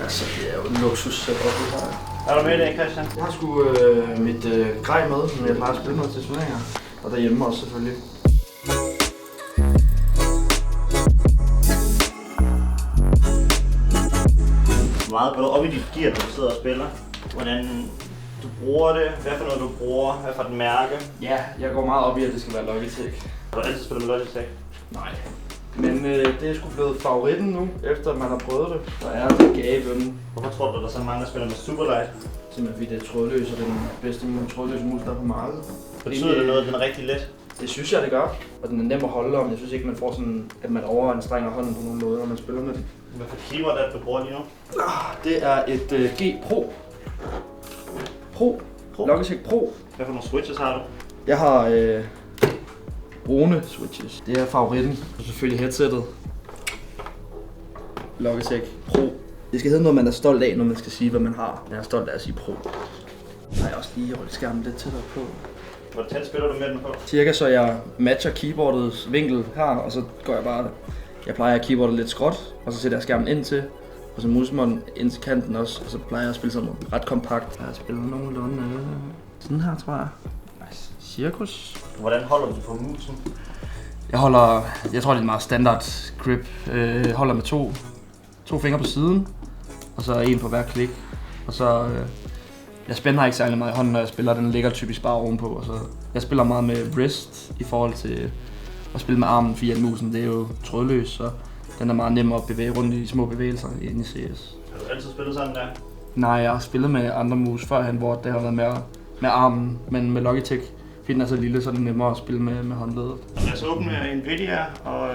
Altså, det er jo en luksus setup, det her. Er du med i dag, Christian? Jeg har sgu mit grej med, som jeg plejer at spille med til turneringer. Og derhjemme også selvfølgelig. Hvor meget går du op i dit gear, når du sidder og spiller? Hvordan du bruger det? Hvad for noget du bruger? Hvad for et mærke? Ja, jeg går meget op i, at det skal være Logitech. Har du altid spillet med Logitech? Nej. Men det er sgu blevet favoritten nu, efter man har prøvet det. Der er det gaven. Hvorfor tror du, der er så mange, der spiller med Superlight? Simpelthen fordi det er trådløs, og den bedste trådløse mus, der er på markedet. Betyder det noget, at den er rigtig let? Det synes jeg, det gør. Og den er nem at holde om. Jeg synes ikke, man får sådan, at man overanstrenger hånden på nogen måde, når man spiller med det. Hvad for keyboard er det, du bruger lige nu? Det er et G Pro. Logitech Pro. Hvad for nogle switches har du? Jeg har brune switches. Det er favoritten. Og selvfølgelig headsettet. Logitech Pro. Det skal hedde noget, man er stolt af, når man skal sige, hvad man har. Jeg er stolt af at sige Pro. Jeg har også lige rykket skærmen lidt tættere på. Hvor tæt spiller du med den på? Cirka så jeg matcher keyboardets vinkel her, og så går jeg bare... Jeg plejer at keyboardet lidt skråt, og så sætter jeg skærmen ind til. Og så musmånden ind til kanten også, og så plejer jeg at spille sådan ret kompakt. Jeg har spillet nogenlunde sådan her, tror jeg. Nice. Cirkus. Hvordan holder du på musen? Jeg tror det er en meget standard grip. Jeg holder med to fingre på siden, og så en på hver klik. Og så, jeg spænder ikke særlig meget i hånden, når jeg spiller. Den ligger typisk bare ovenpå. Og så, jeg spiller meget med wrist i forhold til at spille med armen, fordi musen det er jo trådløs, så den er meget nem at bevæge rundt i de små bevægelser inde i CS. Har du altid spillet sådan der? Nej, jeg har spillet med andre mus førhen, hvor det har været med armen, men med Logitech, fordi den er så lille, så er det nemmere at spille med håndledet. Lad os åbne Nvidia og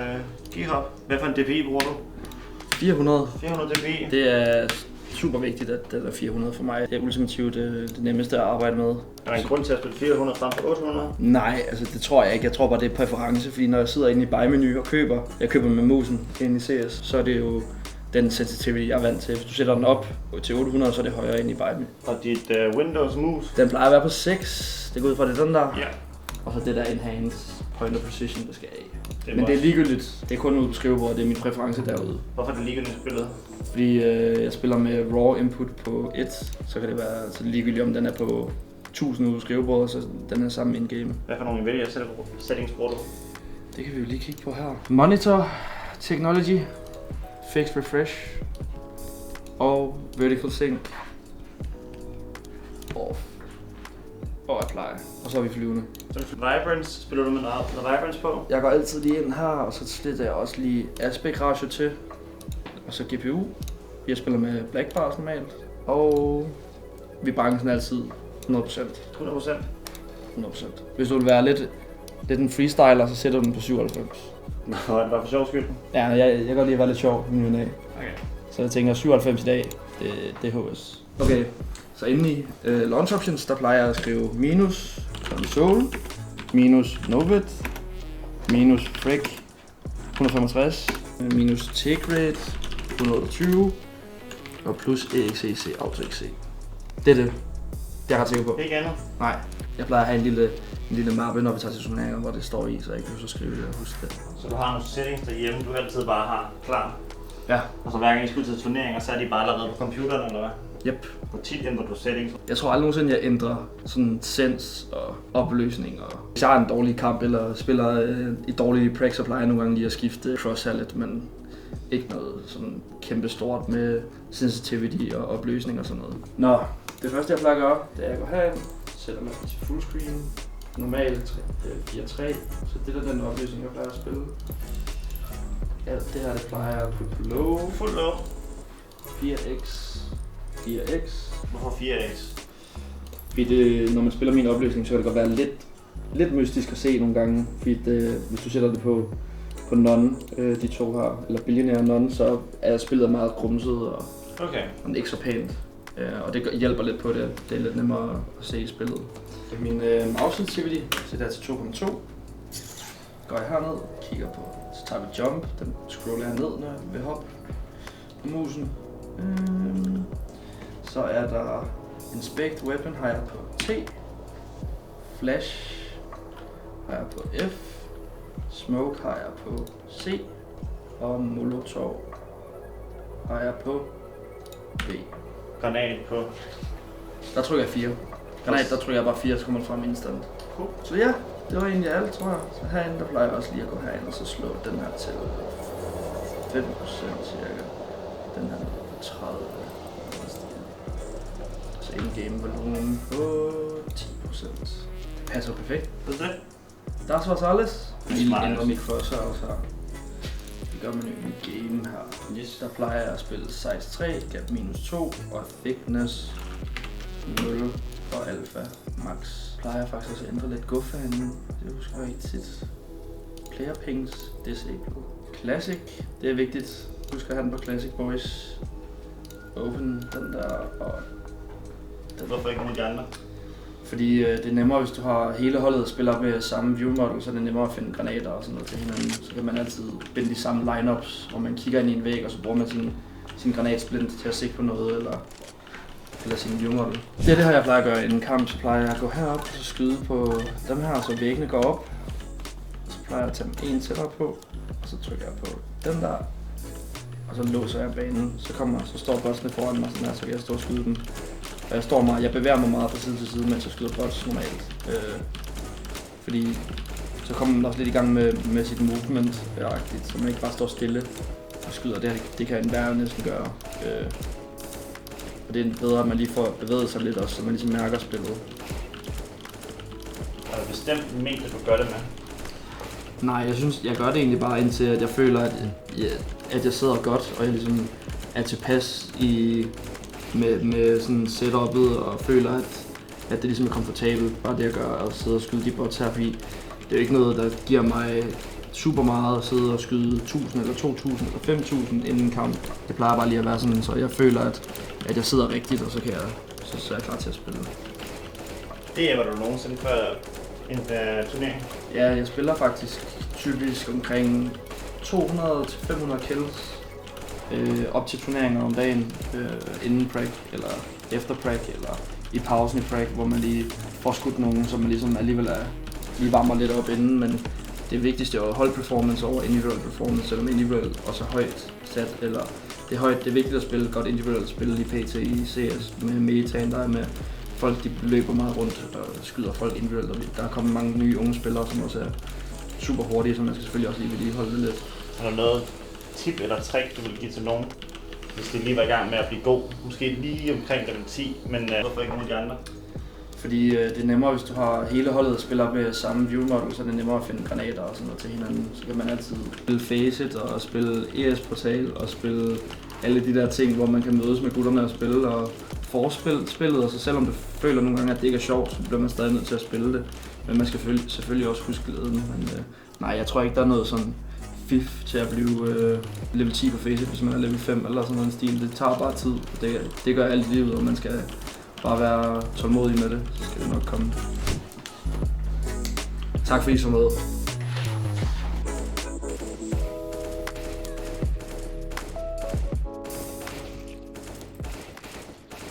GitHub. Hvad for en DPI bruger du? 400. 400 DPI. Det er super vigtigt, at det er 400 for mig. Det er ultimativt det nemmeste at arbejde med. Er der en grund til at spille 400 frem for 800? Nej, altså det tror jeg ikke. Jeg tror bare, det er præference, fordi når jeg sidder inde i buy-menu og jeg køber med musen inde i CS, så er det jo den sensitivity, jeg er vant til. Hvis du sætter den op til 800, så er det højere inde i buy-menu. Og dit Windows mus? Den plejer at være på 6. Det går ud fra det den der. Ja. Og så det der enhanced point of precision, der skal af. Det Men det er ligegyldigt. Det er kun ude på skrivebordet, det er min præference derude. Hvorfor er det ligegyldigt spillet? Fordi jeg spiller med raw input på 1, så kan det være så ligegyldigt, om den er på 1000 ude på skrivebordet, så den er sammen in-game. Hvad for nogle Nvidia settings bruger du? Det kan vi jo lige kigge på her. Monitor, technology, fixed refresh og vertical sync. Off. Og apply. Og så er vi flyvende. Så Vibrance, spiller du med noget Vibrance på? Jeg går altid lige ind her, og så sletter jeg også lige aspect ratio til. Og så GPU. Jeg spiller med black bars normalt. Og vibransen er altid 100%. 100%? 100%. Hvis du vil være lidt en freestyler, så sætter du den på 97. Nå, det var for sjov skyld. Ja, jeg kan godt lide at være lidt sjov i min dag. Okay. Så jeg tænker 97 i dag, det er HS. Okay, så inde i launch options, der plejer jeg at skrive minus console, minus novit, minus fric 165, minus take rate 120 og plus EXEC AutoXC. Det er det. Det er jeg ret sikker på. Ikke andet? Nej. Jeg plejer at have en lille mappe, når vi tager til turneringer, hvor det står i, så jeg ikke behøver at skrive det og huske det. Så du har nogle settings derhjemme, du altid bare har klar? Ja. Og så hver gang I skal ud til turneringer, så er de bare allerede på computeren, eller hvad? Yep. Hvor tit ændrer du settings? Jeg tror aldrig nogensinde, jeg ændrer sådan sens og opløsning. Og hvis jeg har en dårlig kamp eller spiller i dårlige prac, så plejer jeg nogle gange lige at skifte crosshair lidt, men ikke noget sådan kæmpe stort med sensitivity og opløsning og sådan noget. Nå, det første jeg plejer at gøre, det er at gå herind, sætter mig til fullscreen, normalt 4:3, så det er den opløsning, jeg plejer at spille. Alt det her, det plejer jeg at putte på low. Fuld low. 4x. Hvorfor 4x? Fordi det, når man spiller min opløsning, så kan det godt være lidt mystisk at se nogle gange. Fordi hvis du sætter det på non, de to her, eller billionaire non, så er spillet meget grumset og ikke så pænt. Og det hjælper lidt på det. Det er lidt nemmere at se i spillet. Min mouse sensitivity sætter jeg til 2,2. Går jeg herned, kigger på, så tager vi jump, den scroller jeg ned, når jeg vil hoppe på musen. Så er der inspect weapon, har jeg på T. Flash har jeg på F. Smoke har jeg på C. Og molotov har jeg på B. Granat på. Der trykker jeg 4. Granat, der trykker jeg bare 4, så kommer det frem instant. Så ja, det var egentlig alt, tror jeg. Så herinde, der plejer jeg også lige at gå herind og så slå den her til 5% cirka. Den her på 30. Så in-game volumen på 10%. Det passer perfekt. Det er det. Das was alles. Vi Smart. ændrer mit cursor også her. Vi gør med en game her. Yes. Der plejer jeg at spille size 3, gap minus 2 og thickness 0 og alpha max. Plejer jeg faktisk også at ændre lidt guf herinde. Det husker jeg ikke tit. Player pings disable. Classic, det er vigtigt. Husk at have den på Classic Boys. Open den der og den. Hvorfor ikke nogen af de andre? Fordi det er nemmere, hvis du har hele holdet spiller med samme view model, så er det nemmere at finde granater og sådan noget til hinanden. Så kan man altid binde de samme lineups, hvor man kigger ind i en væg, og så bruger man sin granatsplint til at sigte på noget, eller sin view model. Det er det her, jeg plejer at gøre i en kamp. Så plejer jeg at gå herop og så skyde på dem her, så væggene går op. Så plejer jeg at tage en tættere på, og så trykker jeg på den der. Og så låser jeg banen, så står botsene foran mig, sådan her, så kan jeg stå og skyde dem. Jeg bevæger mig meget fra side til side, mens jeg skyder bots normalt. Fordi så kommer man også lidt i gang med sit movement-agtigt, så man ikke bare står stille og skyder. Det kan enhver næsten gøre. Og det er bedre, at man lige får bevæget sig lidt også, så man ligesom mærker spillet. Er der bestemt en mængde, du gør det med? Nej, jeg synes, jeg gør det egentlig bare indtil, at jeg føler, at jeg sidder godt, og jeg ligesom er tilpas med sådan setup'et, og føler, at det ligesom er komfortabelt, bare det at gøre, at sidde og skyde de bots her, fordi det er jo ikke noget, der giver mig super meget at sidde og skyde 1000 eller 2000 eller 5000 inden en kamp. Det plejer bare lige at være sådan, så jeg føler, at jeg sidder rigtigt, og så er jeg klar til at spille. Det er, hvad du nogensinde før en turnering? Ja, jeg spiller faktisk typisk omkring 200-500 kills op til turneringer om dagen, inden prac, eller efter prac, eller i pausen i prac, hvor man lige får skudt nogen, så man ligesom alligevel lige varmer lidt op inden, men det vigtigste er jo holdperformance over individual performance, selvom individual også er højt sat, eller det er vigtigt at spille godt individuelt spil i PT i CS med metaen, der er med folk, de løber meget rundt og skyder folk individuelt, og der er kommet mange nye unge spillere, som også er super hurtige, så man skal selvfølgelig også lige vedligeholde det lidt. Er der noget tip eller trick, du vil give til nogen, hvis de lige var i gang med at blive god? Måske lige omkring level 10, men hvorfor ikke nogen af de andre? Fordi det er nemmere, hvis du har hele holdet spiller med samme view model, så er det nemmere at finde granater og sådan noget til hinanden. Så kan man altid spille Faceit og spille ES-portal og spille alle de der ting, hvor man kan mødes med gutterne og spille og forspille spillet. Og så selvom du føler nogle gange, at det ikke er sjovt, så bliver man stadig nødt til at spille det. Men man skal selvfølgelig også huske glæden. Men nej, jeg tror ikke, der er noget sådan fif til at blive level 10 på Faceit, hvis man er level 5 eller sådan noget stil. Det tager bare tid. Det gør alt i livet, og man skal bare være tålmodig med det, så skal det nok komme. Tak fordi I så med.